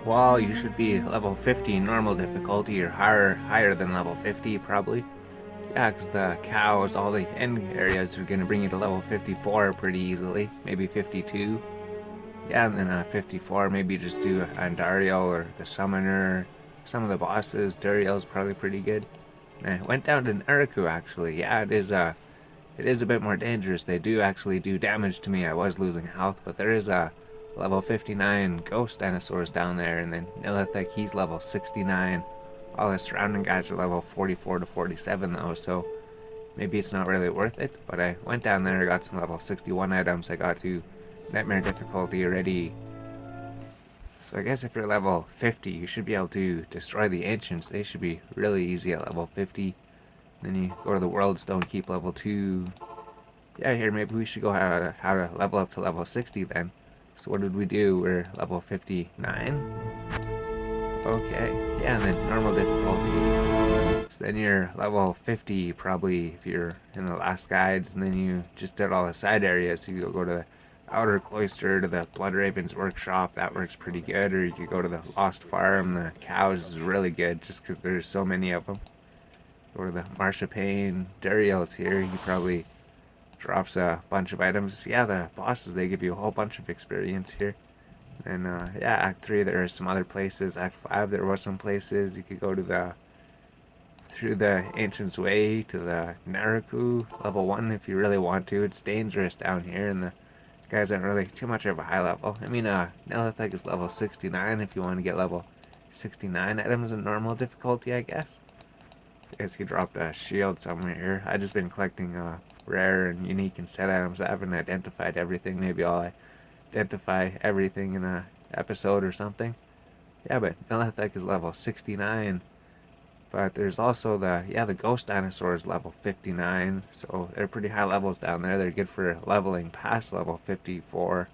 Well, you should be level 50 normal difficulty or higher than level 50 probably. Yeah, because the cows, all the end areas are going to bring you to level 54 pretty easily. Maybe 52. Yeah, and then 54, maybe just do Andario or the Summoner. Some of the bosses, Duriel's probably pretty good. And I went down to Naraku actually. Yeah, it is a bit more dangerous. They do actually do damage to me. I was losing health, but there is a level 59 ghost dinosaurs down there, and then Nilithek, he's level 69. All the surrounding guys are level 44 to 47 though, so maybe it's not really worth it. But I went down there, got some level 61 items. I got to Nightmare difficulty already. So I guess if you're level 50, you should be able to destroy the Ancients. They should be really easy at level 50. Then you go to the World Stone Keep level 2. Yeah, here maybe we should go how to level up to level 60 then. So what did we do? We're level 59? Okay, yeah, and then normal difficulty. So then you're level 50 probably if you're in the last guides, and then you just did all the side areas. So you go to the Outer Cloister, to the Blood Raven's Workshop, that works pretty good. Or you could go to the Lost Farm, the cows is really good just because there's so many of them. Go to the Marshapane, Duriel's here, he probably drops a bunch of items. Yeah, the bosses, they give you a whole bunch of experience here. And yeah, Act 3 there are some other places. Act 5 there was some places. You could go to through the Ancient's Way to the Naraku level 1 if you really want to. It's dangerous down here, and the guys aren't really too much of a high level. I mean, Nilithek is level 69 if you want to get level 69 items in normal difficulty, I guess. I guess he dropped a shield somewhere here. I just been collecting rare and unique and set items. I haven't identified everything. Maybe I'll identify everything in a episode or something. Yeah, but Nilithek is level 69. But there's also the ghost dinosaurs level 59. So they're pretty high levels down there. They're good for leveling past level 54.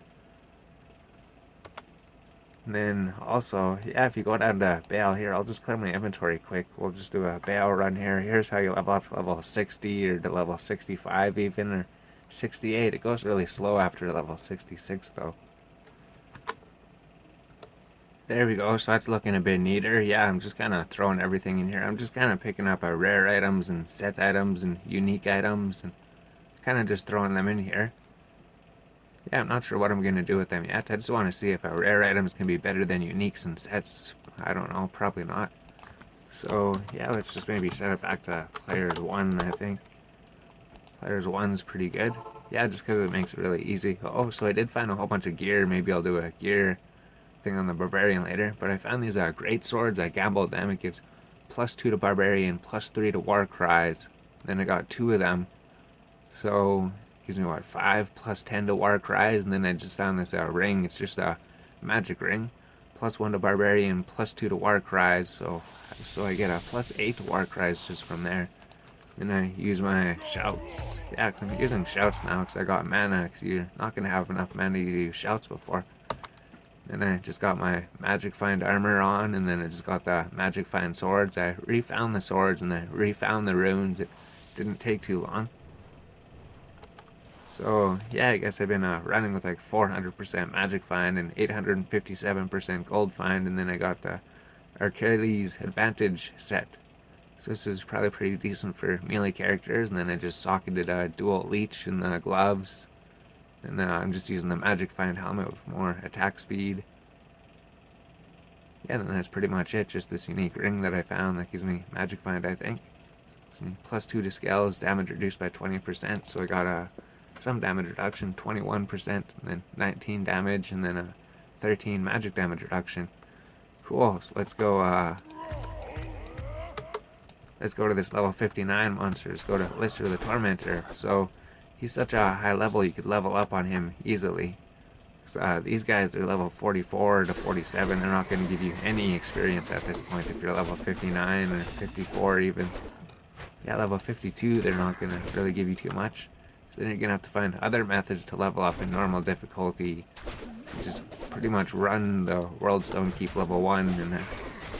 And then also, yeah, if you go down to Bale here, I'll just clear my inventory quick. We'll just do a Bale run here. Here's how you level up to level 60 or to level 65 even, or 68. It goes really slow after level 66 though. There we go, so that's looking a bit neater. Yeah, I'm just kind of throwing everything in here. I'm just kind of picking up rare items and set items and unique items and kind of just throwing them in here. Yeah, I'm not sure what I'm going to do with them yet. I just want to see if rare items can be better than uniques and sets. I don't know, probably not. So, yeah, let's just maybe set it back to players 1, I think. Players 1's pretty good. Yeah, just because it makes it really easy. Oh, so I did find a whole bunch of gear. Maybe I'll do a gear thing on the Barbarian later. But I found these great swords. I gambled them. It gives +2 to Barbarian, +3 to War Cries. Then I got 2 of them. So gives me what, 5 plus 10 to War Cries, and then I just found this ring. It's just a magic ring. +1 to Barbarian, +2 to War Cries, so I get a +8 to War Cries just from there. Then I use my shouts. Yeah, cause I'm using shouts now because I got mana, because you're not going to have enough mana to use shouts before. Then I just got my Magic Find armor on, and then I just got the Magic Find swords. I refound the swords, and I refound the runes. It didn't take too long. So, yeah, I guess I've been running with like 400% Magic Find and 857% Gold Find, and then I got the Achilles Advantage set. So this is probably pretty decent for melee characters, and then I just socketed a dual leech in the gloves, and I'm just using the Magic Find helmet with more attack speed. Yeah, then that's pretty much it, just this unique ring that I found that gives me Magic Find, I think. Gives me +2 to scales, damage reduced by 20%, so I got some damage reduction, 21%, and then 19 damage, and then a 13 magic damage reduction. Cool, so let's go to this level 59 monster. Let's go to Lister the Tormentor. So he's such a high level, you could level up on him easily. So, these guys, they're level 44 to 47. They're not going to give you any experience at this point if you're level 59 or 54 even. Yeah, level 52, they're not going to really give you too much. So then you're going to have to find other methods to level up in normal difficulty. So just pretty much run the World Stone Keep level 1, and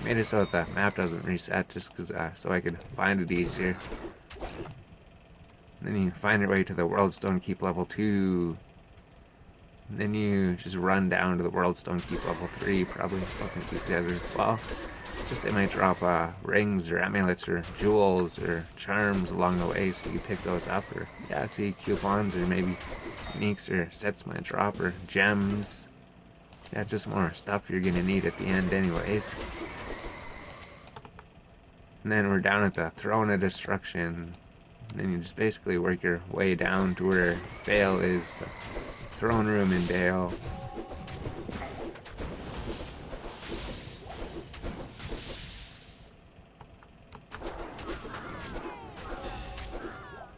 made it so that the map doesn't reset, just because so I could find it easier. And then you find your way to the World Stone Keep level 2. And then you just run down to the World Stone Keep level 3, probably looking at these guys as well. It's just they might drop rings or amulets or jewels or charms along the way, so you pick those up. Or, yeah, see coupons or maybe uniques or sets might drop or gems. Yeah, it's just more stuff you're going to need at the end anyways. And then we're down at the Throne of Destruction. And then you just basically work your way down to where Bale is, the throne room in Bale.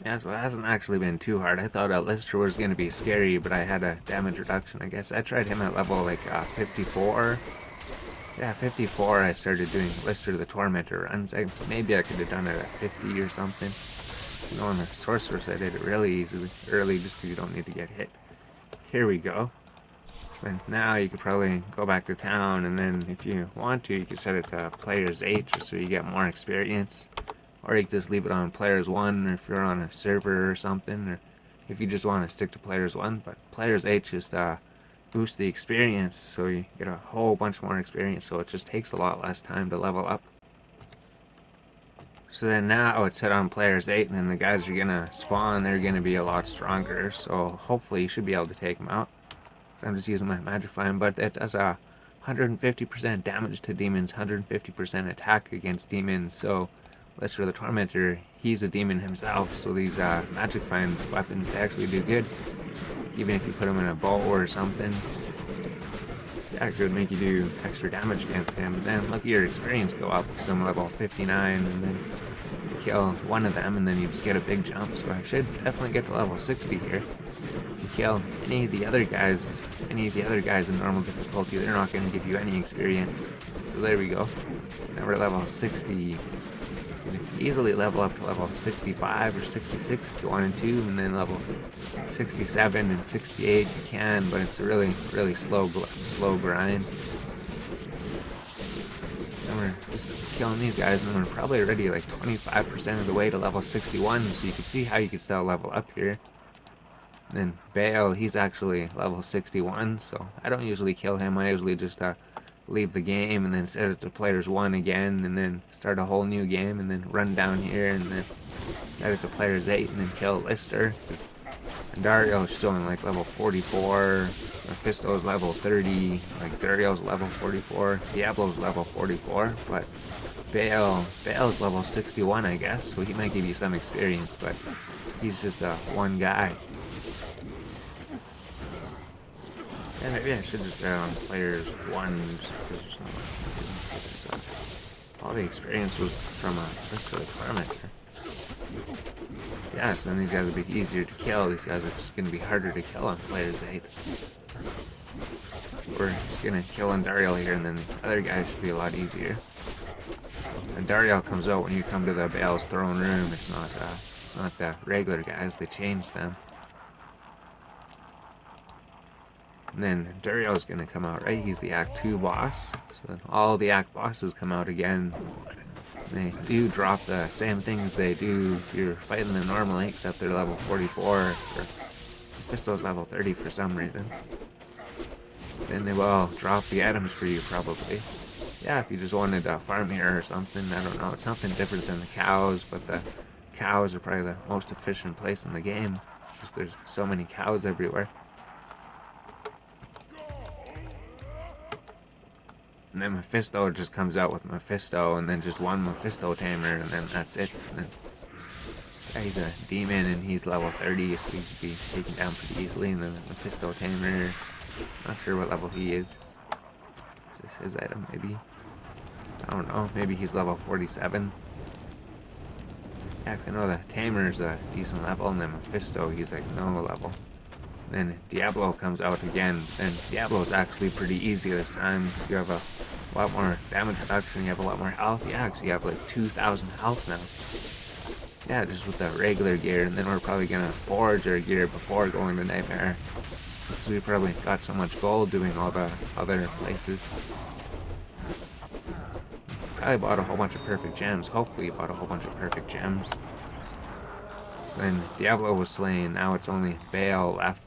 Yeah, so it hasn't actually been too hard. I thought Lister was going to be scary, but I had a damage reduction, I guess. I tried him at level, like, 54. Yeah, 54 I started doing Lister the Tormentor runs. Maybe I could have done it at 50 or something. You know, on the Sorceress I did it really early just because you don't need to get hit. Here we go. So now you could probably go back to town, and then if you want to, you could set it to Players 8 just so you get more experience. Or you can just leave it on Players 1 if you're on a server or something, or if you just want to stick to Players 1. But Players 8 just boosts the experience, so you get a whole bunch more experience, so it just takes a lot less time to level up. So then now it's set on Players 8, and then the guys are going to spawn, they're going to be a lot stronger, so hopefully you should be able to take them out. So I'm just using my Magic Flame, but it does a 150% damage to demons, 150% attack against demons, so Lister the Tormentor, he's a demon himself, so these Magic Find weapons, they actually do good. Even if you put them in a bow or something, it actually would make you do extra damage against him. But then look at your experience go up, because I'm level 59, and then you kill one of them, and then you just get a big jump. So I should definitely get to level 60 here. If you kill any of the other guys in normal difficulty, they're not going to give you any experience. So there we go. Now we're at level 60. You can easily level up to level 65 or 66 if you wanted to, and then level 67 and 68 you can, but it's a really slow grind. And we're just killing these guys, and then we're probably already like 25% of the way to level 61, so you can see how you can still level up here. And then Bale, he's actually level 61, so I don't usually kill him. I usually just leave the game and then set it to Players 1 again, and then start a whole new game, and then run down here and then set it to Players 8 and then kill Lister. And Dario's showing like level 44, Mephisto's level 30, like Dario's level 44, Diablo's level 44, but Bale's level 61, I guess, so he might give you some experience, but he's just one guy. Yeah, maybe I should just start on Players 1, just because all the experience was from Lister the Tormentor. Yeah, so then these guys will be easier to kill. These guys are just going to be harder to kill on Players 8. We're just going to kill Andariel here, and then the other guys should be a lot easier. Andariel comes out when you come to the Bale's throne room. It's not the regular guys. They changed them. And then Dariel's going to come out, right? He's the Act 2 boss. So then all the Act bosses come out again. They do drop the same things they do if you're fighting them normally, except they're level 44, or Mephisto's level 30 for some reason. Then they will drop the items for you, probably. Yeah, if you just wanted to farm here or something, I don't know. It's something different than the cows, but the cows are probably the most efficient place in the game. Just there's so many cows everywhere. And then Mephisto just comes out with Mephisto, and then just one Mephisto tamer, and then that's it. And then, yeah, he's a demon, and he's level 30, so he should be taken down pretty easily. And then the Mephisto tamer, not sure what level he is. Is this his item, maybe? I don't know, maybe he's level 47. Yeah, 'cause I know the tamer's a decent level, and then Mephisto, he's like no level. Then Diablo comes out again, and Diablo's actually pretty easy this time. You have a lot more damage reduction, you have a lot more health. Yeah, because you have like 2,000 health now. Yeah, just with the regular gear, and then we're probably gonna forge our gear before going to Nightmare. Because we probably got so much gold doing all the other places. Probably bought a whole bunch of perfect gems. Hopefully you bought a whole bunch of perfect gems. So then Diablo was slain, now it's only Bale left.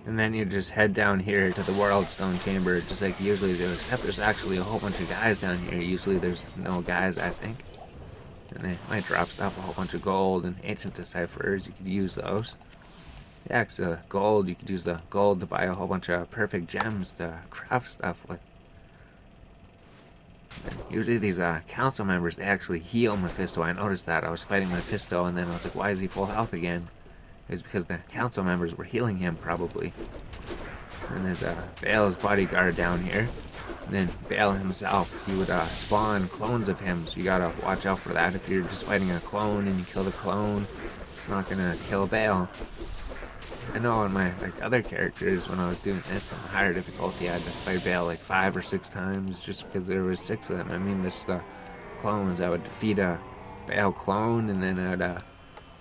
And then you just head down here to the World Stone Chamber, just like you usually do, except there's actually a whole bunch of guys down here. Usually there's no guys, I think. And they might drop stuff, a whole bunch of gold and ancient deciphers. You could use those. Yeah, cause gold, you could use the gold to buy a whole bunch of perfect gems to craft stuff with. And usually these council members, they actually heal Mephisto. I noticed that. I was fighting Mephisto, and then I was like, why is he full health again? It's because the council members were healing him, probably. And there's Baal's bodyguard down here. And then Baal himself, he would spawn clones of him, so you gotta watch out for that. If you're just fighting a clone and you kill the clone, it's not gonna kill Baal. I know on my other characters, when I was doing this on higher difficulty, I had to fight Baal like 5 or 6 times just because there was 6 of them. I mean, there's the clones. I would defeat a Baal clone, and then I'd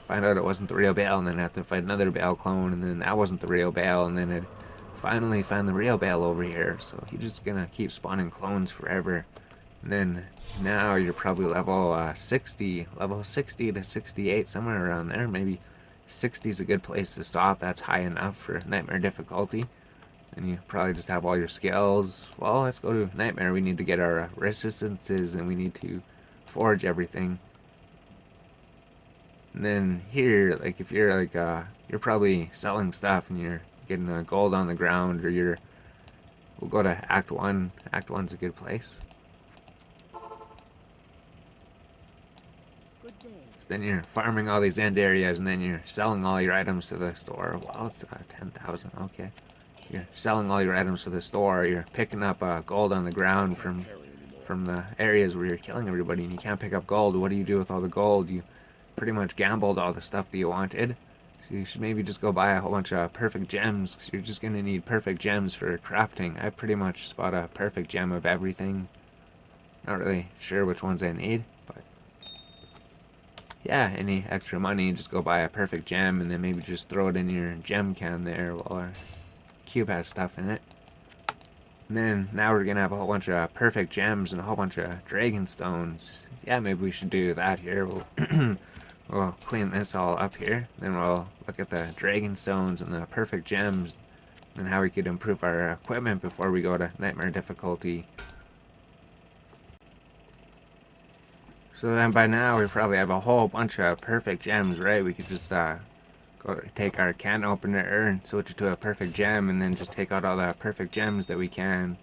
find out it wasn't the real Baal, and then have to fight another Baal clone, and then that wasn't the real Baal, and then I'd finally find the real Baal over here. So you're just gonna keep spawning clones forever. And then now you're probably level 60 to 68, somewhere around there. Maybe 60 is a good place to stop. That's high enough for nightmare difficulty. And you probably just have all your skills. Well, let's go to nightmare. We need to get our resistances, and we need to forge everything. And then here, like if you're you're probably selling stuff and you're getting gold on the ground, or we'll go to Act 1. Act 1's a good place. So then you're farming all these end areas, and then you're selling all your items to the store. Wow, it's 10,000, okay. You're selling all your items to the store, you're picking up gold on the ground from the areas where you're killing everybody, and you can't pick up gold. What do you do with all the gold? You pretty much gambled all the stuff that you wanted. So you should maybe just go buy a whole bunch of perfect gems, because you're just going to need perfect gems for crafting. I pretty much bought a perfect gem of everything. Not really sure which ones I need, but yeah, any extra money, just go buy a perfect gem, and then maybe just throw it in your gem can there while our cube has stuff in it. And then now we're gonna have a whole bunch of perfect gems and a whole bunch of dragon stones. Yeah, maybe we should do that here. We'll we'll clean this all up here. Then we'll look at the dragon stones and the perfect gems and how we could improve our equipment before we go to nightmare difficulty. So then by now we probably have a whole bunch of perfect gems, right? We could just go take our can opener and switch it to a perfect gem, and then just take out all the perfect gems that we can.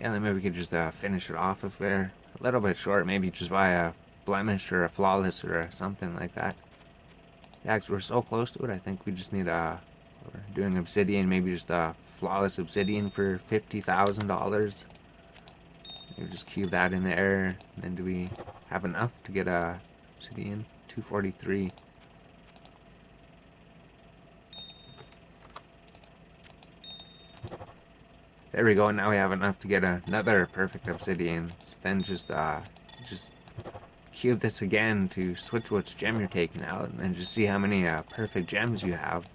Yeah, then maybe we could just finish it off if we're a little bit short. Maybe just buy a blemish or a flawless or something like that. Yeah, because we're so close to it. I think we just need we're doing obsidian, maybe just a flawless obsidian for $50,000. Maybe just cube that in there. And then do we have enough to get a obsidian? 243. There we go. Now we have enough to get another perfect obsidian. So then just cube this again to switch which gem you're taking out, and then just see how many perfect gems you have.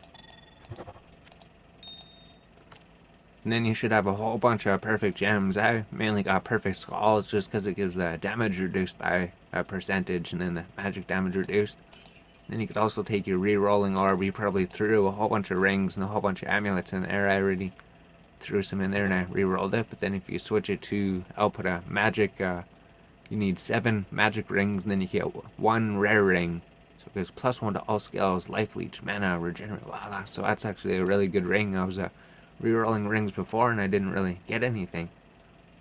And then you should have a whole bunch of perfect gems. I mainly got perfect skulls just because it gives the damage reduced by a percentage, and then the magic damage reduced. Then you could also take your re-rolling orb. We probably threw a whole bunch of rings and a whole bunch of amulets in there. I already threw some in there and I re-rolled it. But then if you switch it to output a magic, you need 7 magic rings, and then you get 1 rare ring. So it gives +1 to all skills, life leech, mana, regenerate. Wow, so that's actually a really good ring. I was re-rolling rings before and I didn't really get anything.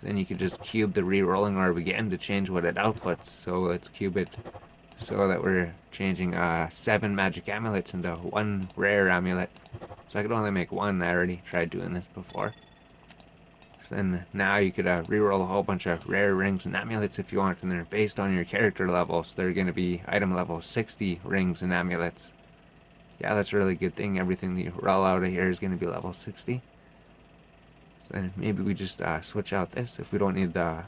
Then you could just cube the re-rolling orb again to change what it outputs. So let's cube it so that we're changing 7 magic amulets into 1 rare amulet. So I could only make 1. I already tried doing this before. So then now you could re-roll a whole bunch of rare rings and amulets if you want, and they're based on your character level. So they're going to be item level 60 rings and amulets. Yeah, that's a really good thing. Everything that you roll out of here is going to be level 60. So then maybe we just switch out this. If we don't need the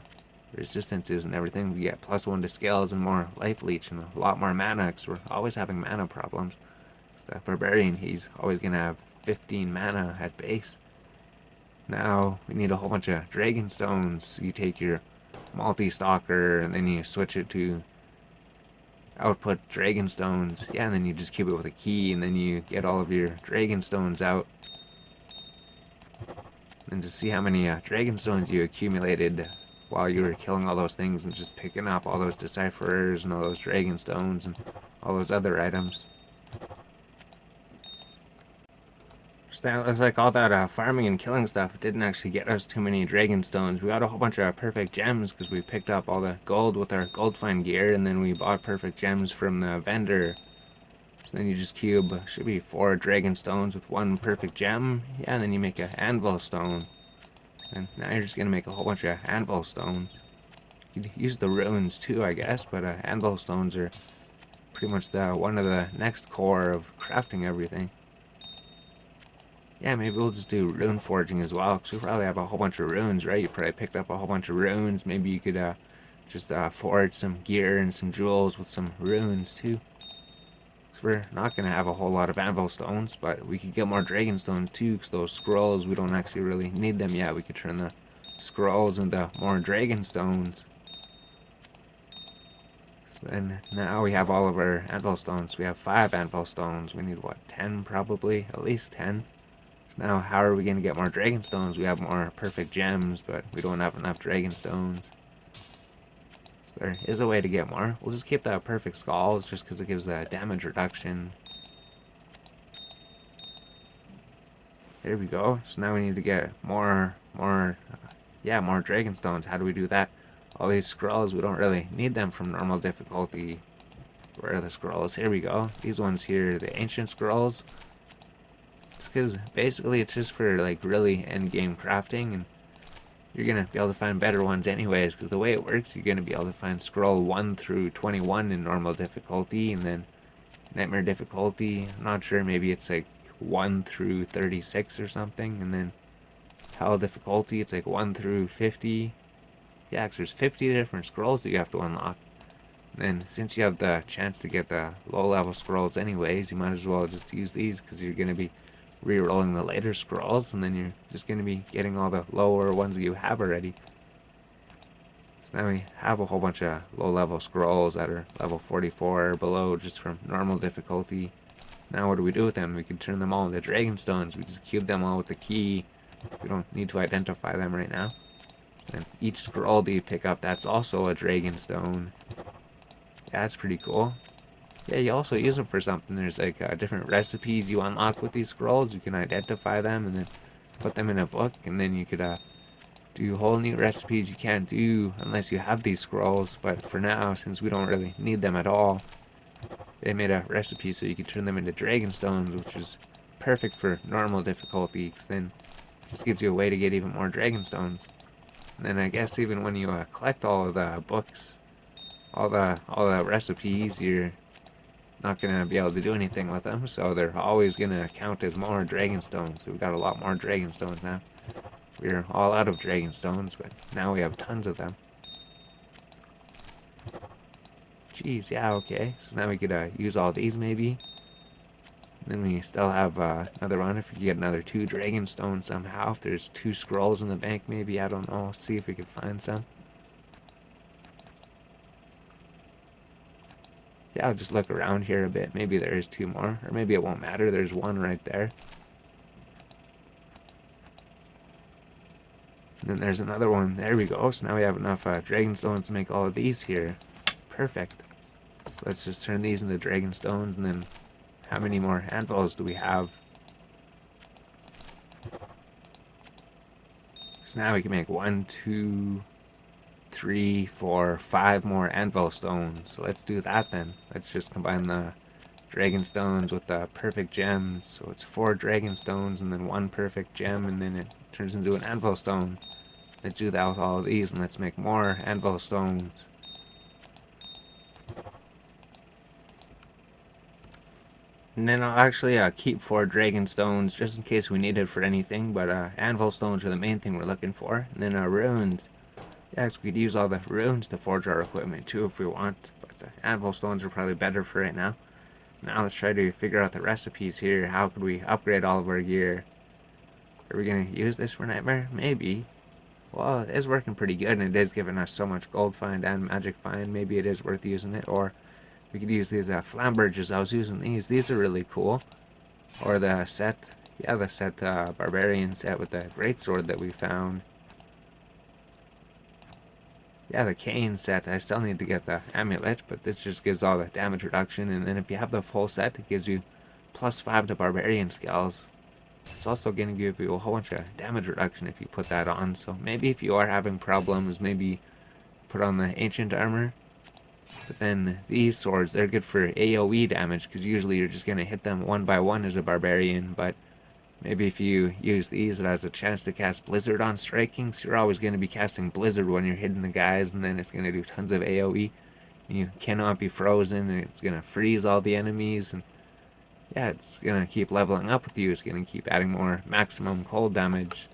resistances and everything, we get +1 to skills and more life leech and a lot more mana, because we're always having mana problems. So the barbarian, he's always going to have 15 mana at base. Now we need a whole bunch of dragon stones. You take your multi-stalker and then you switch it to output dragon stones. Yeah, and then you just keep it with a key, and then you get all of your dragon stones out. And to see how many dragon stones you accumulated while you were killing all those things and just picking up all those decipherers and all those dragon stones and all those other items. So that looks like all that farming and killing stuff didn't actually get us too many dragon stones. We got a whole bunch of perfect gems because we picked up all the gold with our gold find gear, and then we bought perfect gems from the vendor. So then you just cube, should be 4 dragon stones with 1 perfect gem. Yeah, and then you make an anvil stone. And now you're just gonna make a whole bunch of anvil stones. You could use the runes too, I guess, but anvil stones are pretty much one of the next core of crafting everything. Yeah, maybe we'll just do rune forging as well, because we probably have a whole bunch of runes, right? You probably picked up a whole bunch of runes. Maybe you could just forge some gear and some jewels with some runes too. So we're not going to have a whole lot of anvil stones, but we could get more dragon stones too, because those scrolls, we don't actually really need them yet. We could turn the scrolls into more dragon stones. So then now we have all of our anvil stones. We have 5 anvil stones. We need, what, 10 probably? At least 10. So now how are we going to get more dragon stones? We have more perfect gems, but we don't have enough dragon stones. So there is a way to get more. We'll just keep that perfect skulls just because it gives that damage reduction. There we go. So now we need to get more dragon stones. How do we do that? All these scrolls, we don't really need them from normal difficulty. Where are the scrolls? Here we go. These ones here, the ancient scrolls. Because basically it's just for like really end game crafting, and you're gonna be able to find better ones anyways, because the way it works, you're gonna be able to find scroll 1 through 21 in normal difficulty, and then nightmare difficulty, I'm not sure, maybe it's like 1 through 36 or something, and then hell difficulty, it's like 1 through 50. Yeah, because there's 50 different scrolls that you have to unlock. And then since you have the chance to get the low level scrolls anyways, you might as well just use these, because you're gonna be re-rolling the later scrolls, and then you're just going to be getting all the lower ones that you have already. So now we have a whole bunch of low-level scrolls that are level 44 or below, just from normal difficulty. Now what do we do with them? We can turn them all into dragon stones. We just cube them all with the key. We don't need to identify them right now. And each scroll that you pick up, that's also a dragon stone. Yeah, that's pretty cool. Yeah, you also use them for something. There's like different recipes you unlock with these scrolls. You can identify them and then put them in a book, and then you could do whole new recipes you can't do unless you have these scrolls. But for now, since we don't really need them at all, they made a recipe so you could turn them into dragon stones, which is perfect for normal difficulty, because then it just gives you a way to get even more dragon stones. And then I guess even when you collect all of the books, all the recipes, you're not gonna be able to do anything with them, so they're always gonna count as more dragon stones. So we've got a lot more dragon stones now. We're all out of dragon stones, but now we have tons of them. Jeez, yeah, okay. So now we could use all these maybe. Then we still have another one. If we could get another 2 dragon stones somehow. If there's 2 scrolls in the bank maybe, I don't know. See if we could find some. Yeah, I'll just look around here a bit. Maybe there is 2 more. Or maybe it won't matter. There's 1 right there. And then there's another one. There we go. So now we have enough dragon stones to make all of these here. Perfect. So let's just turn these into dragon stones. And then how many more anvils do we have? So now we can make 1, 2, 3, 4, 5 more anvil stones. So let's do that then. Let's just combine the dragon stones with the perfect gems. So it's 4 dragon stones and then 1 perfect gem, and then it turns into an anvil stone. Let's do that with all of these, and let's make more anvil stones. And then I'll actually keep 4 dragon stones just in case we need it for anything, but anvil stones are the main thing we're looking for. And then runes. Yes, we could use all the runes to forge our equipment too if we want, but the anvil stones are probably better for right now. Now let's try to figure out the recipes here. How could we upgrade all of our gear? Are we going to use this for Nightmare? Maybe. Well, it is working pretty good, and it is giving us so much gold find and magic find. Maybe it is worth using it, or We could use these flamberges. I was using these. These are really cool. Or the set, yeah, the set barbarian set with the greatsword that we found. Yeah, the cane set. I still need to get the amulet, but this just gives all the damage reduction. And then if you have the full set, it gives you +5 to barbarian skills. It's also going to give you a whole bunch of damage reduction if you put that on. So maybe if you are having problems, maybe put on the ancient armor. But then these swords, they're good for AoE damage, because usually you're just going to hit them one by one as a barbarian. But maybe if you use these, it has a chance to cast Blizzard on striking. So you're always going to be casting Blizzard when you're hitting the guys, and then it's going to do tons of AoE. And you cannot be frozen, and it's going to freeze all the enemies. And yeah, it's going to keep leveling up with you. It's going to keep adding more maximum cold damage.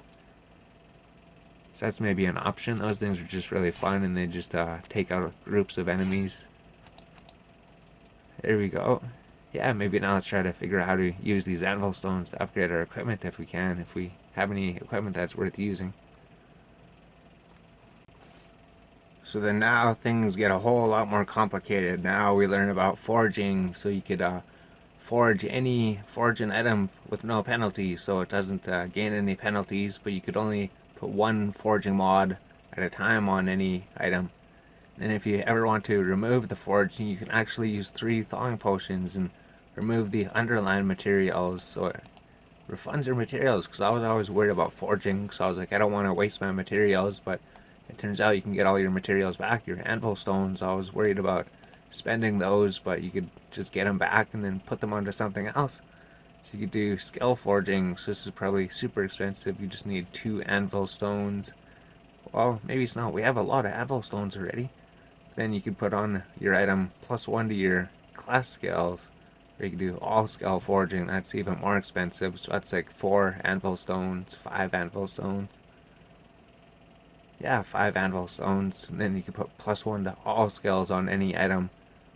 So that's maybe an option. Those things are just really fun, and they just take out groups of enemies. There we go. Yeah, maybe now let's try to figure out how to use these anvil stones to upgrade our equipment if we can, if we have any equipment that's worth using. So then now things get a whole lot more complicated. Now we learn about forging, so you could forge an item with no penalty, so it doesn't gain any penalties, but you could only put one forging mod at a time on any item. And if you ever want to remove the forging, you can actually use 3 thawing potions and remove the underlying materials, so it refunds your materials. Because I was always worried about forging, because I was like, I don't want to waste my materials, but it turns out you can get all your materials back. Your anvil stones, I was worried about spending those, but you could just get them back and then put them onto something else. So you could do skill forging. So this is probably super expensive. You just need 2 anvil stones. Well, maybe it's not. We have a lot of anvil stones already. Then you could put on your item +1 to your class skills. Or you could do all skill forging. That's even more expensive. So that's like 4 anvil stones, 5 anvil stones. Yeah, 5 anvil stones. And then you could put +1 to all skills on any item.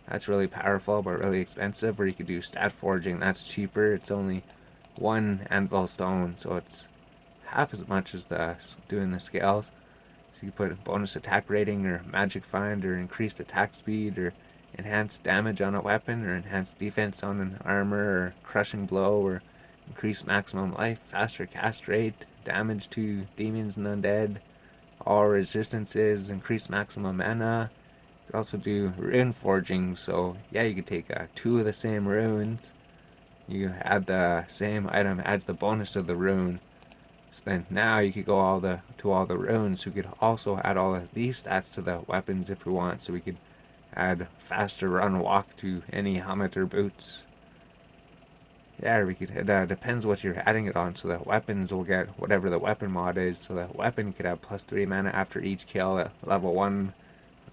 That's really powerful, but really expensive. Or you could do stat forging. That's cheaper. It's only 1 anvil stone, so it's half as much as doing the scales. So you can put bonus attack rating, or magic find, or increased attack speed, or enhanced damage on a weapon, or enhanced defense on an armor, or crushing blow, or increased maximum life, faster cast rate, damage to demons and undead, all resistances, increased maximum mana. You could also do rune forging, so yeah, you could take 2 of the same runes. You add the same item, adds the bonus of the rune. So then now you could go to all the runes. We could also add all of these stats to the weapons if we want. So we could add faster run walk to any helmet or boots. Yeah, we could. It depends what you're adding it on. So the weapons will get whatever the weapon mod is. So the weapon could have +3 mana after each kill at level 1.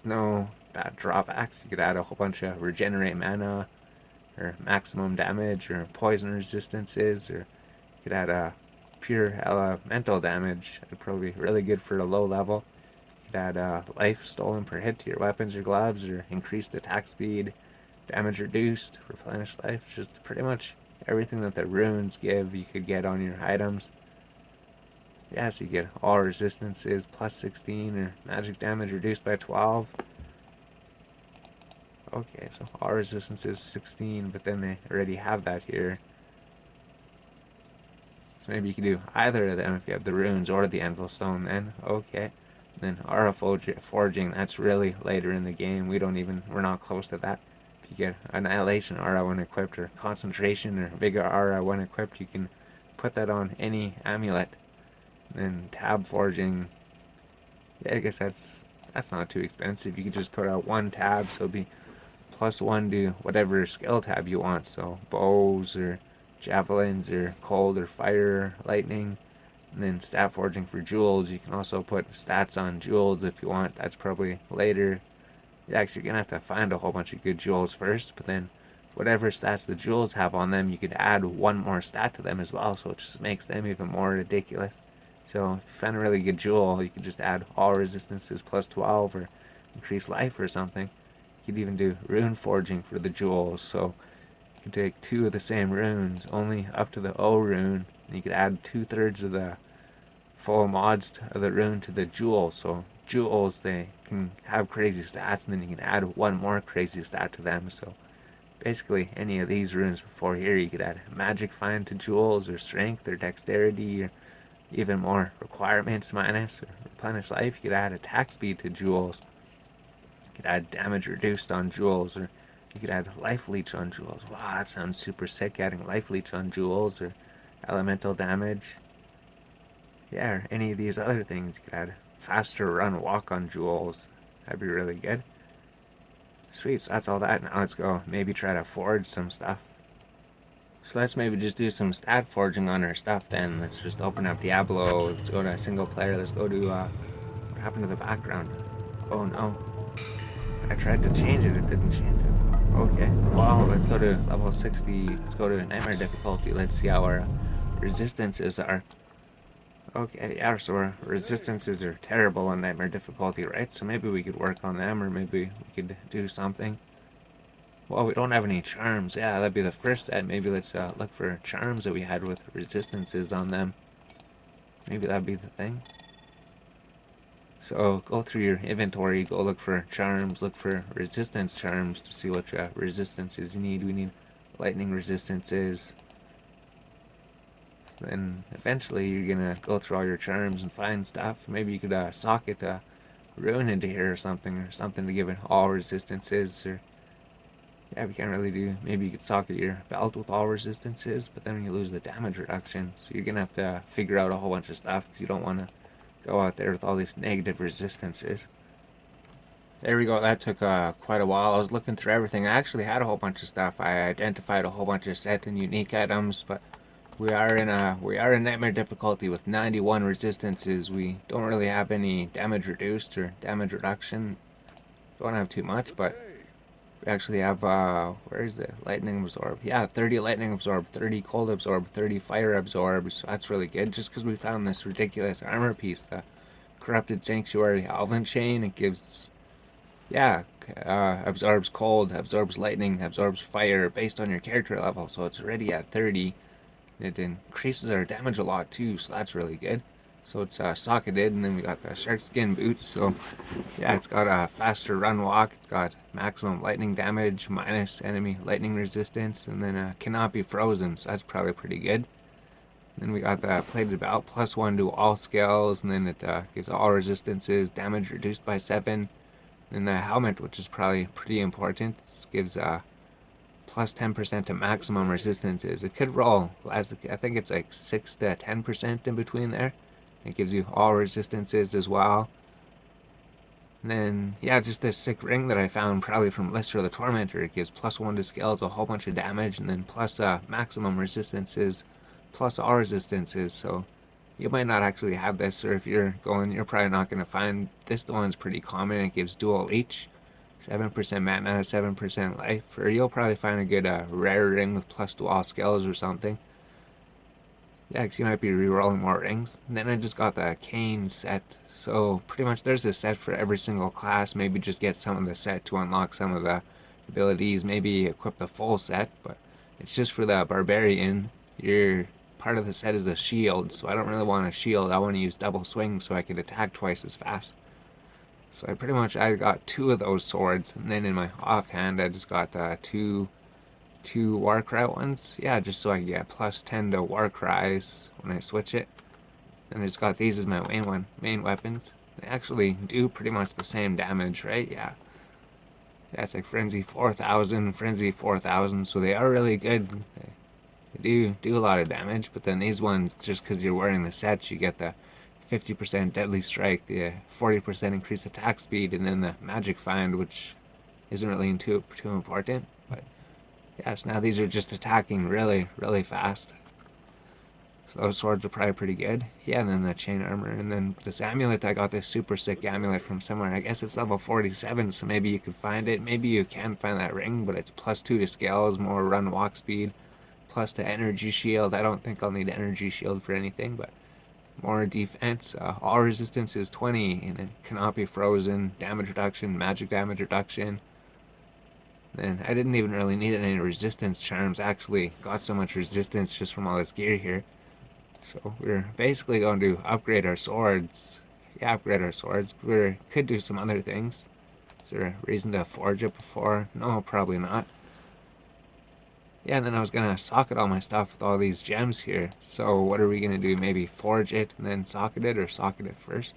No bad drawbacks. You could add a whole bunch of regenerate mana, or maximum damage, or poison resistances, or you could add a pure elemental damage. It'd probably be really good for a low level. You could add life stolen per hit to your weapons or gloves, or increased attack speed, damage reduced, replenish life. Just pretty much everything that the runes give you could get on your items. Yeah, so you get all resistances +16, or magic damage reduced by 12. Okay, so all resistance is 16, but then they already have that here. So maybe you can do either of them if you have the runes or the anvil stone then. Okay. Then aura forging, that's really later in the game. We're not close to that. If you get annihilation aura when equipped, or concentration or vigor aura when equipped, you can put that on any amulet. And then tab forging, yeah, I guess that's not too expensive. You can just put out 1 tab, so it'll be +1 to whatever skill tab you want. So bows, or javelins, or cold, or fire, lightning. And then stat forging for jewels. You can also put stats on jewels if you want. That's probably later. Yeah, actually, you're going to have to find a whole bunch of good jewels first, but then whatever stats the jewels have on them, you could add 1 more stat to them as well, so it just makes them even more ridiculous. So if you find a really good jewel, you could just add all resistances +12, or increase life or something. You could even do rune forging for the jewels, so you could take 2 of the same runes, only up to the O rune, and you could add 2/3 of the full mods of the rune to the jewel. So jewels, they can have crazy stats, and then you can add 1 more crazy stat to them. So basically any of these runes before here. You could add magic find to jewels, or strength, or dexterity, or even more requirements minus, or replenish life. You could add attack speed to jewels. You could add damage reduced on jewels, or you could add life leech on jewels. Wow, that sounds super sick, adding life leech on jewels, or elemental damage. Yeah, or any of these other things. You could add faster run walk on jewels. That'd be really good. Sweet, so that's all that. Now let's go maybe try to forge some stuff. So let's maybe just do some stat forging on our stuff then. Let's just open up Diablo. Let's go to single player. Let's go to, what happened to the background? Oh no. I tried to change it, it didn't change it. Okay, well, let's go to level 60. Let's go to nightmare difficulty. Let's see how our resistances are. Okay, yeah, so our resistances are terrible on nightmare difficulty, right? So maybe we could work on them, or maybe we could do something. Well, we don't have any charms. Yeah, that'd be the first set. Maybe let's look for charms that we had with resistances on them. Maybe that'd be the thing. So go through your inventory, go look for charms, look for resistance charms to see what resistances you need. We need lightning resistances. Then eventually you're gonna go through all your charms and find stuff. Maybe you could socket a rune into here or something to give it all resistances. Or yeah, we can't really do. Maybe you could socket your belt with all resistances, but then you lose the damage reduction. So you're gonna have to figure out a whole bunch of stuff because you don't want to go out there with all these negative resistances. There we go. That took quite a while. I was looking through everything. I actually had a whole bunch of stuff. I identified a whole bunch of set and unique items, but we are in nightmare difficulty with 91 resistances. We don't really have any damage reduced or damage reduction. Don't have too much, but we actually have where is it? Lightning absorb. Yeah, 30 lightning absorb, 30 cold absorb, 30 fire absorb. So that's really good. Just because we found this ridiculous armor piece, the corrupted sanctuary Alvin chain. It gives, yeah, absorbs cold, absorbs lightning, absorbs fire based on your character level. So it's already at 30. It increases our damage a lot too, so that's really good. So it's socketed, and then we got the shark skin boots. So yeah, it's got a faster run walk. It's got maximum lightning damage, minus enemy lightning resistance, and then cannot be frozen. So that's probably pretty good. Then we got the plated belt, +1 to all skills, and then it gives all resistances, damage reduced by 7. Then the helmet, which is probably pretty important, this gives plus 10% to maximum resistances. It could roll, I think it's like 6 to 10% in between there. It gives you all resistances as well. And then, yeah, just this sick ring that I found, probably from Lister the Tormentor. It gives +1 to skills, a whole bunch of damage, and then plus maximum resistances, plus all resistances. So you might not actually have this, or if you're going, you're probably not going to find this. The one's pretty common. It gives dual leech, 7% mana, 7% life, or you'll probably find a good rare ring with plus to all skills or something. Yeah, because you might be rerolling more rings. And then I just got the Cane set. So pretty much there's a set for every single class. Maybe just get some of the set to unlock some of the abilities. Maybe equip the full set, but it's just for the Barbarian. Your part of the set is a shield, so I don't really want a shield. I want to use double swing so I can attack twice as fast. So I got 2 of those swords, and then in my offhand I just got two Warcry ones. Yeah, just so I can get +10 to Warcries when I switch it. And I just got these as my main weapons. They actually do pretty much the same damage, right? Yeah. Yeah, it's like Frenzy 4000, Frenzy 4000, so they are really good. They do a lot of damage, but then these ones, just because you're wearing the sets, you get the 50% deadly strike, the 40% increased attack speed, and then the magic find, which isn't really too important. But yes, now these are just attacking really, really fast. So those swords are probably pretty good. Yeah, and then the chain armor, and then this amulet, I got this super sick amulet from somewhere. I guess it's level 47, so maybe you could find it. Maybe you can find that ring, but it's +2 to scales, more run walk speed, plus to energy shield. I don't think I'll need energy shield for anything, but more defense. All resistance is 20, and it cannot be frozen. Damage reduction, magic damage reduction. And I didn't even really need any resistance charms. I actually got so much resistance just from all this gear here. So we're basically going to upgrade our swords. Yeah, upgrade our swords. We could do some other things. Is there a reason to forge it before? No, probably not. Yeah, and then I was gonna socket all my stuff with all these gems here. So what are we gonna do? Maybe forge it and then socket it, or socket it first?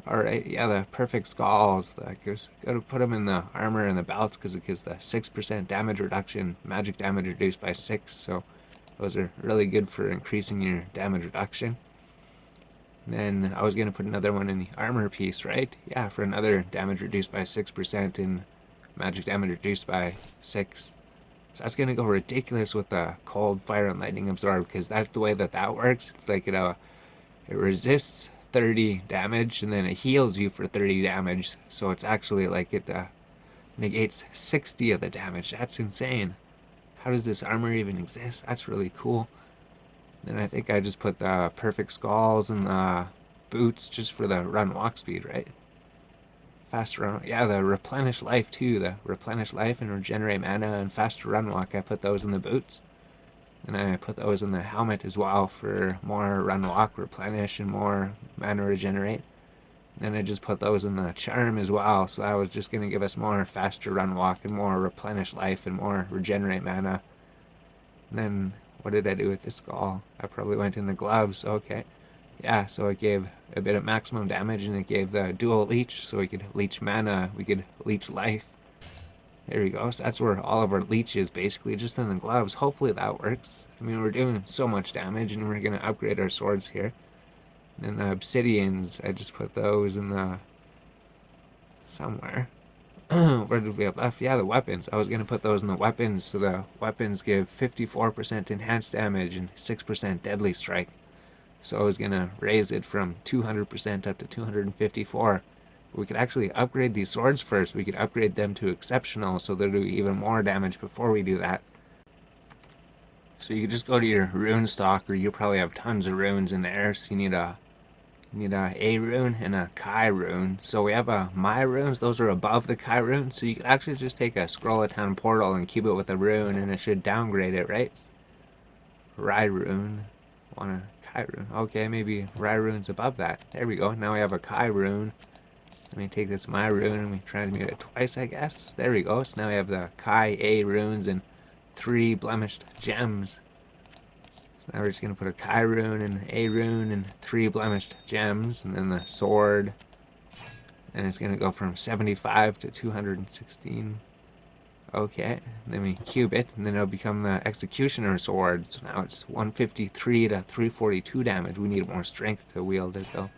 Alright, yeah, the perfect skulls. Gotta put them in the armor and the belts because it gives the 6% damage reduction, magic damage reduced by 6. So those are really good for increasing your damage reduction. And then I was gonna put another one in the armor piece, right? Yeah, for another damage reduced by 6% and magic damage reduced by 6. So that's going to go ridiculous with the cold, fire, and lightning absorb, because that's the way that works. It's like it resists 30 damage, and then it heals you for 30 damage. So it's actually like it negates 60 of the damage. That's insane. How does this armor even exist? That's really cool. Then I think I just put the perfect skulls and the boots just for the run walk speed, right? Fast run, yeah, the replenish life too. The replenish life and regenerate mana and fast run walk. I put those in the boots, and I put those in the helmet as well for more run walk, replenish, and more mana regenerate. And then I just put those in the charm as well. So that was just gonna give us more faster run walk and more replenish life and more regenerate mana. And then what did I do with the skull? I probably went in the gloves. Okay. Yeah, so it gave a bit of maximum damage, and it gave the dual leech, so we could leech mana, we could leech life. There we go. So that's where all of our leech is, basically, just in the gloves. Hopefully that works. I mean, we're doing so much damage, and we're going to upgrade our swords here. And the obsidians, I just put those in the... somewhere. Where did we have left? Yeah, the weapons. I was going to put those in the weapons, so the weapons give 54% enhanced damage and 6% deadly strike. So I was going to raise it from 200% up to 254. We could actually upgrade these swords first. We could upgrade them to exceptional, so they'll do even more damage before we do that. So you could just go to your rune stock, or you probably have tons of runes in there. So you need a A rune and a Kai rune. So we have my runes. Those are above the Kai rune. So you could actually just take a scroll of town portal and cube it with a rune, and it should downgrade it, right? Rai rune. Want a Kai rune? Okay, maybe Rai rune's above that. There we go. Now we have a Kai rune. Let me take this my rune and we transmute it twice, I guess. There we go. So now we have the Kai A runes and 3 blemished gems. So now we're just going to put a Kai rune and an A rune and 3 blemished gems, and then the sword. And it's going to go from 75 to 216. Okay, then we cube it, and then it'll become the Executioner sword. So now it's 153 to 342 damage. We need more strength to wield it, though.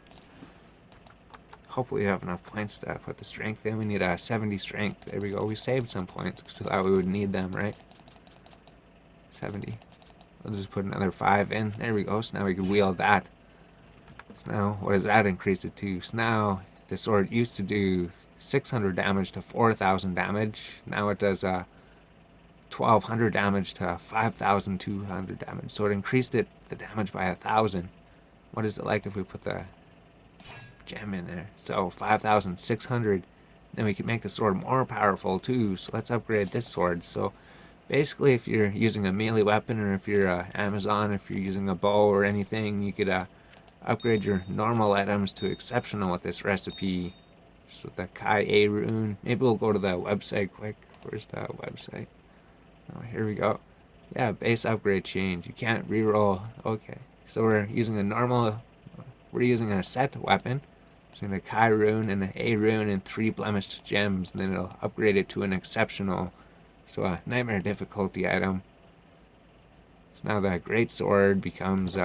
Hopefully we have enough points to put the strength in. We need a 70 strength. There we go. We saved some points because we thought we would need them, right? 70. We'll just put another 5 in. There we go. So now we can wield that. So now, what does that increase it to? So now, the sword used to do 600 damage to 4,000 damage. Now it does 1,200 damage to 5,200 damage. So it increased the damage by 1,000. What is it like if we put the gem in there? So 5,600. Then we can make the sword more powerful too. So let's upgrade this sword. So basically, if you're using a melee weapon, or if you're Amazon, if you're using a bow or anything, you could upgrade your normal items to exceptional with this recipe. Just with the Kai A rune. Maybe we'll go to the website quick. Where's the website? Oh, here we go. Yeah, base upgrade change. You can't reroll. Okay, so we're using a normal. We're using a set weapon. So the Kai rune and an A rune and 3 blemished gems, and then it'll upgrade it to an exceptional. So a nightmare difficulty item. So now the great sword becomes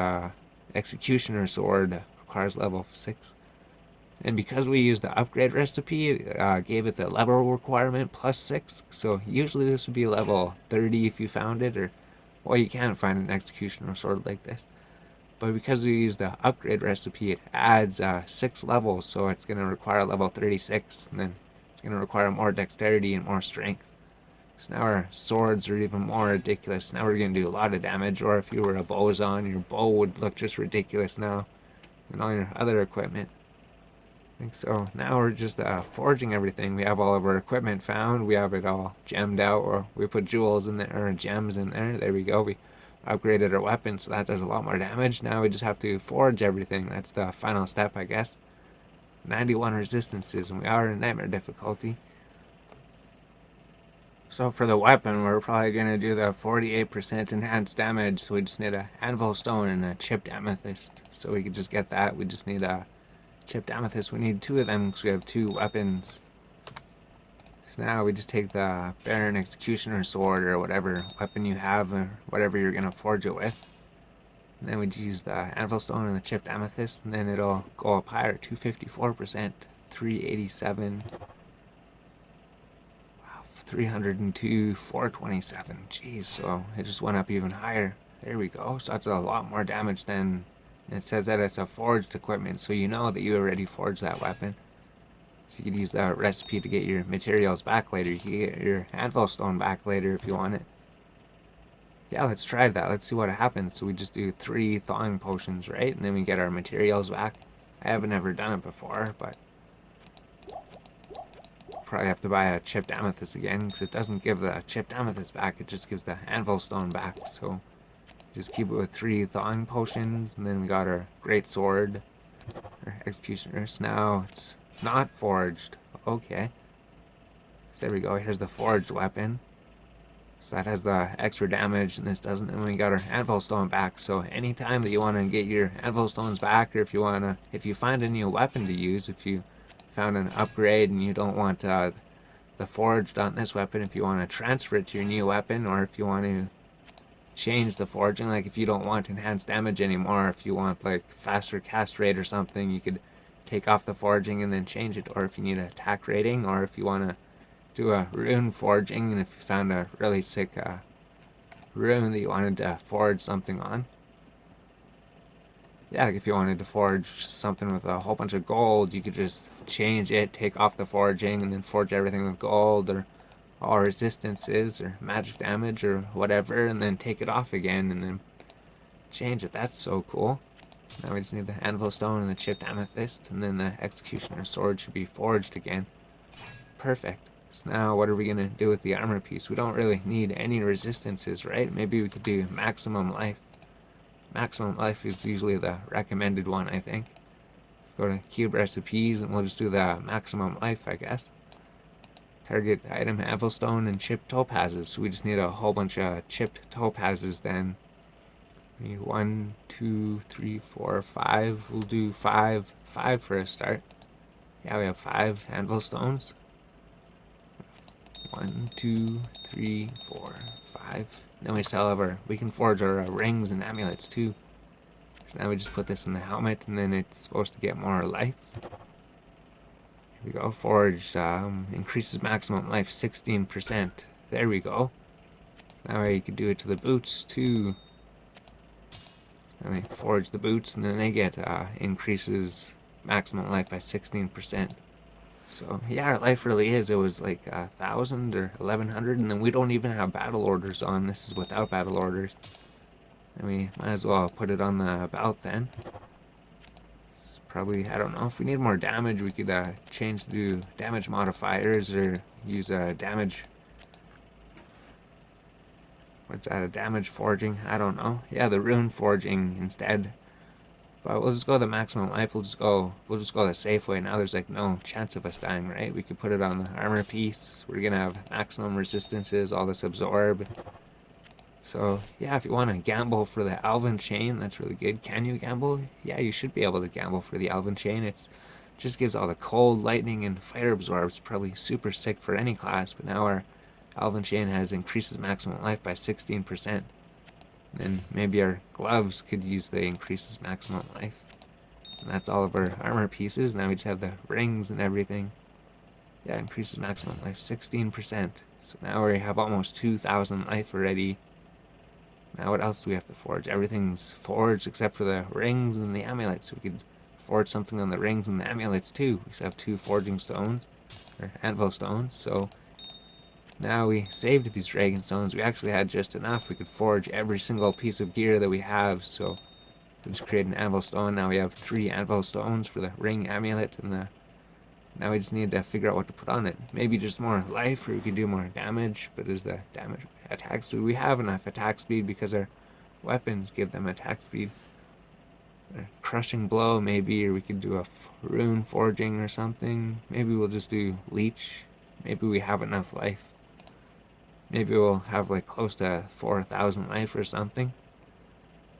executioner sword. Requires level 6. And because we used the upgrade recipe, it gave it the level requirement plus 6. So usually this would be level 30 if you found it, or well, you can't find an executioner sword like this. But because we used the upgrade recipe, it adds 6 levels, so it's going to require level 36, and then it's going to require more dexterity and more strength. So now our swords are even more ridiculous. Now we're going to do a lot of damage, or if you were a bowzon, your bow would look just ridiculous now, and all your other equipment. I think so. Now we're just forging everything. We have all of our equipment found. We have it all gemmed out, or we put jewels in there, or gems in there. There we go. We upgraded our weapon, so that does a lot more damage. Now we just have to forge everything. That's the final step, I guess. 91 resistances, and we are in nightmare difficulty. So for the weapon, we're probably going to do the 48% enhanced damage, so we just need a anvil stone and a chipped amethyst. So we could just get that. We just need a chipped amethyst. We need 2 of them because we have 2 weapons. So now we just take the Baron Executioner sword or whatever weapon you have or whatever you're going to forge it with. And then we just use the anvil stone and the chipped amethyst, and then it'll go up higher, 254%, 387, 302, 427. Jeez, so it just went up even higher. There we go. So that's a lot more damage than it says that it's a forged equipment, so you know that you already forged that weapon. So you could use that recipe to get your materials back later. You can get your anvil stone back later if you want it. Yeah, let's try that. Let's see what happens. So we just do 3 thawing potions, right? And then we get our materials back. I haven't ever done it before, but probably have to buy a chipped amethyst again because it doesn't give the chipped amethyst back. It just gives the anvil stone back. So just keep it with 3 thawing potions, and then we got our great sword, our executioners. Now it's not forged. Okay. So there we go. Here's the forged weapon. So that has the extra damage, and this doesn't. And we got our anvil stone back. So anytime that you want to get your anvil stones back, or if you find a new weapon to use, if you found an upgrade and you don't want the forged on this weapon, if you want to transfer it to your new weapon, or if you want to change the forging, like if you don't want enhanced damage anymore, if you want like faster cast rate or something, you could take off the forging and then change it. Or if you need an attack rating, or if you want to do a rune forging, and if you found a really sick rune that you wanted to forge something on. Yeah, like if you wanted to forge something with a whole bunch of gold, you could just change it, take off the forging, and then forge everything with gold, or all resistances, or magic damage, or whatever, and then take it off again, and then change it. That's so cool. Now we just need the anvil stone and the chipped amethyst, and then the executioner sword should be forged again. Perfect. So now what are we going to do with the armor piece? We don't really need any resistances, right? Maybe we could do maximum life. Maximum life is usually the recommended one, I think. Go to cube recipes and we'll just do the maximum life, I guess. Target item anvil stone and chipped topazes. So we just need a whole bunch of chipped topazes then. 1, 2, 3, 4, 5. We'll do 5 for a start. Yeah, we have 5 anvil stones. 1, 2, 3, 4, 5. Then we still have we can forge our rings and amulets too. So now we just put this in the helmet, and then it's supposed to get more life. Here we go. Forged increases maximum life 16%. There we go. Now you could do it to the boots too. Then we forge the boots, and then they get increases maximum life by 16%. So yeah, our life really is. It was like 1,000 or 1,100, and then we don't even have battle orders on. This is without battle orders. And we might as well put it on the belt then. It's probably, I don't know, if we need more damage, we could change to damage modifiers or use a damage. What's that? A damage forging? I don't know. Yeah, the rune forging instead. But we'll just go the maximum life. We'll just go the safe way. Now there's like no chance of us dying, right? We could put it on the armor piece. We're gonna have maximum resistances, all this absorb. So yeah, if you want to gamble for the Elven Chain, that's really good. Can you gamble? Yeah, you should be able to gamble for the Elven Chain. It just gives all the cold, lightning, and fire absorbs. Probably super sick for any class. But now our Elven Chain has increases maximum life by 16%. Then maybe our gloves could use the increases maximum life. And that's all of our armor pieces. Now we just have the rings and everything. Yeah, increases maximum life 16%. So now we have almost 2,000 life already. Now what else do we have to forge? Everything's forged except for the rings and the amulets. So we could forge something on the rings and the amulets too. We just have 2 forging stones, or anvil stones. So now we saved these dragon stones. We actually had just enough. We could forge every single piece of gear that we have. So we just create an anvil stone. Now we have 3 anvil stones for the ring, amulet, and the... Now we just need to figure out what to put on it. Maybe just more life, or we could do more damage. But is the damage attack speed? We have enough attack speed because our weapons give them attack speed. A crushing blow, maybe, or we could do a rune forging or something. Maybe we'll just do leech. Maybe we have enough life. maybe we'll have like close to 4,000 life or something.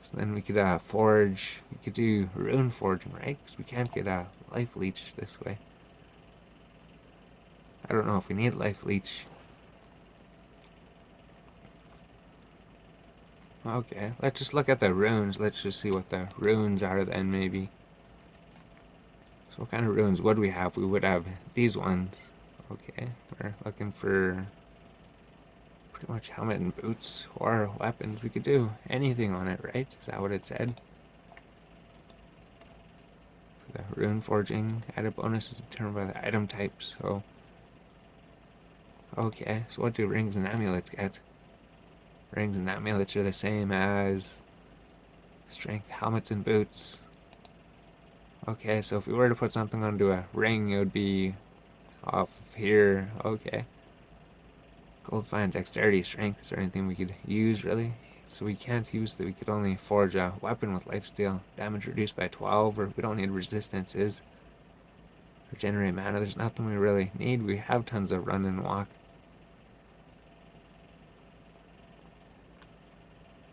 So then we could forge, we could do rune forging, right? Because we can't get a life leech this way. I don't know if we need life leech. Okay, let's just look at the runes. Let's just see what the runes are then, maybe. So what kind of runes would we have? We would have these ones. Okay, we're looking for pretty much helmet and boots or weapons. We could do anything on it, right? Is that what it said? For the rune forging, added bonus is determined by the item type, so... Okay, so what do rings and amulets get? Rings and amulets are the same as strength, helmets, and boots. Okay, so if we were to put something onto a ring, it would be off of here. Okay. Gold, fine, dexterity, strength. Is there anything we could use, really? So we can't use that. We could only forge a weapon with lifesteal. Damage reduced by 12, or we don't need resistances. Regenerate mana. There's nothing we really need. We have tons of run and walk.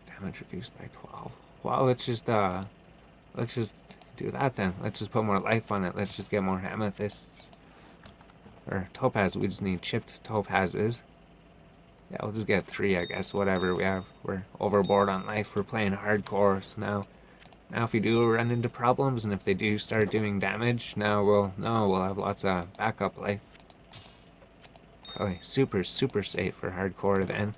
Damage reduced by 12. Well, let's just do that then. Let's just put more life on it. Let's just get more amethysts. Or topaz. We just need chipped topazes. Yeah, we'll just get 3, I guess. Whatever we have. We're overboard on life. We're playing hardcore. So now if we do run into problems and if they do start doing damage, now we'll have lots of backup life. Probably super safe for hardcore then.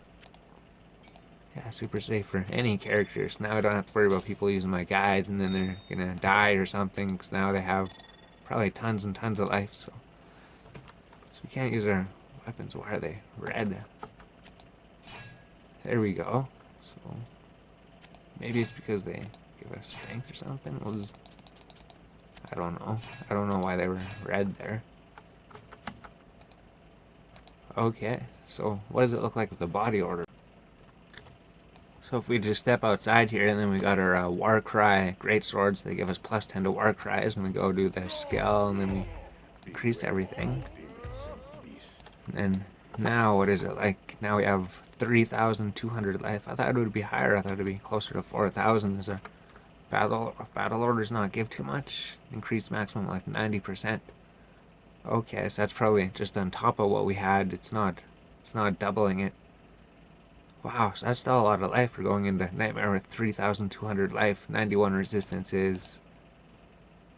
Yeah, super safe for any characters. Now I don't have to worry about people using my guides and then they're gonna die or something, because now they have probably tons and tons of life, so we can't use our weapons. Why are they red? There we go. So maybe it's because they give us strength or something. We'll just... I don't know. I don't know why they were red there. Okay, so what does it look like with the body order? So if we just step outside here, and then we got our Warcry great swords, they give us plus 10 to Warcries, and we go do the skill, and then we increase everything. And then now, what is it like? Now we have 3,200 life. I thought it would be higher. I thought it would be closer to 4,000. Is our battle orders not give too much? Increase maximum like 90%. Okay, so that's probably just on top of what we had. It's not doubling it. Wow, so that's still a lot of life. We're going into Nightmare with 3,200 life, 91 resistances,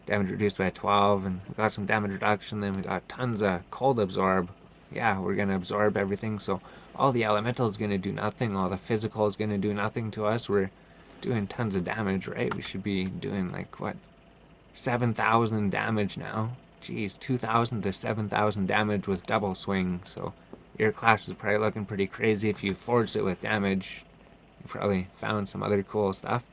damage reduced by 12, and we got some damage reduction. Then we got tons of cold absorb. Yeah, we're going to absorb everything, so all the elemental is going to do nothing. All the physical is going to do nothing to us. We're doing tons of damage, right? We should be doing like, what, 7,000 damage now. Jeez, 2,000 to 7,000 damage with double swing, so... Your class is probably looking pretty crazy. If you forged it with damage, you probably found some other cool stuff.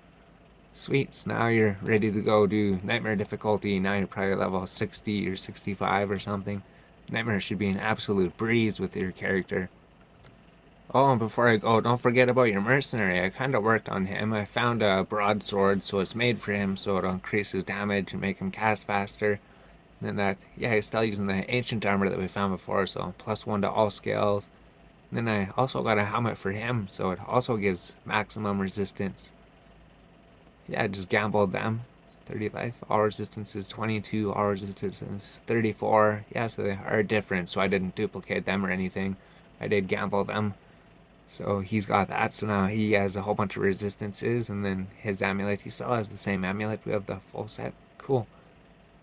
Sweet, so now you're ready to go do Nightmare difficulty. Now you're probably level 60 or 65 or something. Nightmare should be an absolute breeze with your character. Oh, and before I go, don't forget about your mercenary. I kind of worked on him. I found a broadsword, so it's made for him, so it'll increase his damage and make him cast faster. And then yeah, he's still using the ancient armor that we found before, so +1 to all skills. And then I also got a helmet for him, so it also gives maximum resistance. Yeah, just gambled them. 30 life. All resistance is 22, all resistance is 34. Yeah, so they are different, so I didn't duplicate them or anything. I did gamble them. So he's got that, so now he has a whole bunch of resistances, and then his amulet, he still has the same amulet. We have the full set. Cool.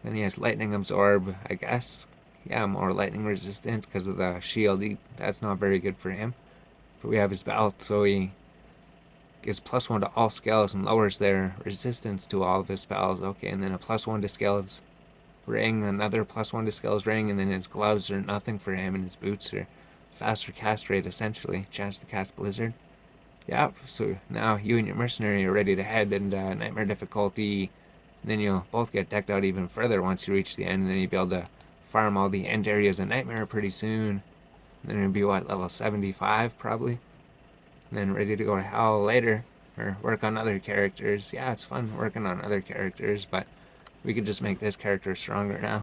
Then he has lightning absorb, I guess. Yeah, more lightning resistance because of the shield. That's not very good for him. But we have his belt, so he gives +1 to all skills and lowers their resistance to all of his spells. Okay, and then a +1 to skills ring, another +1 to skills ring, and then his gloves are nothing for him, and his boots are faster cast rate, essentially. Chance to cast Blizzard. Yep, so now you and your mercenary are ready to head into Nightmare difficulty. And then you'll both get decked out even further once you reach the end, and then you'll be able to farm all the end areas of Nightmare pretty soon. And then it'll be, what, level 75 probably? And then ready to go to Hell later, or work on other characters. Yeah, it's fun working on other characters, but we could just make this character stronger now.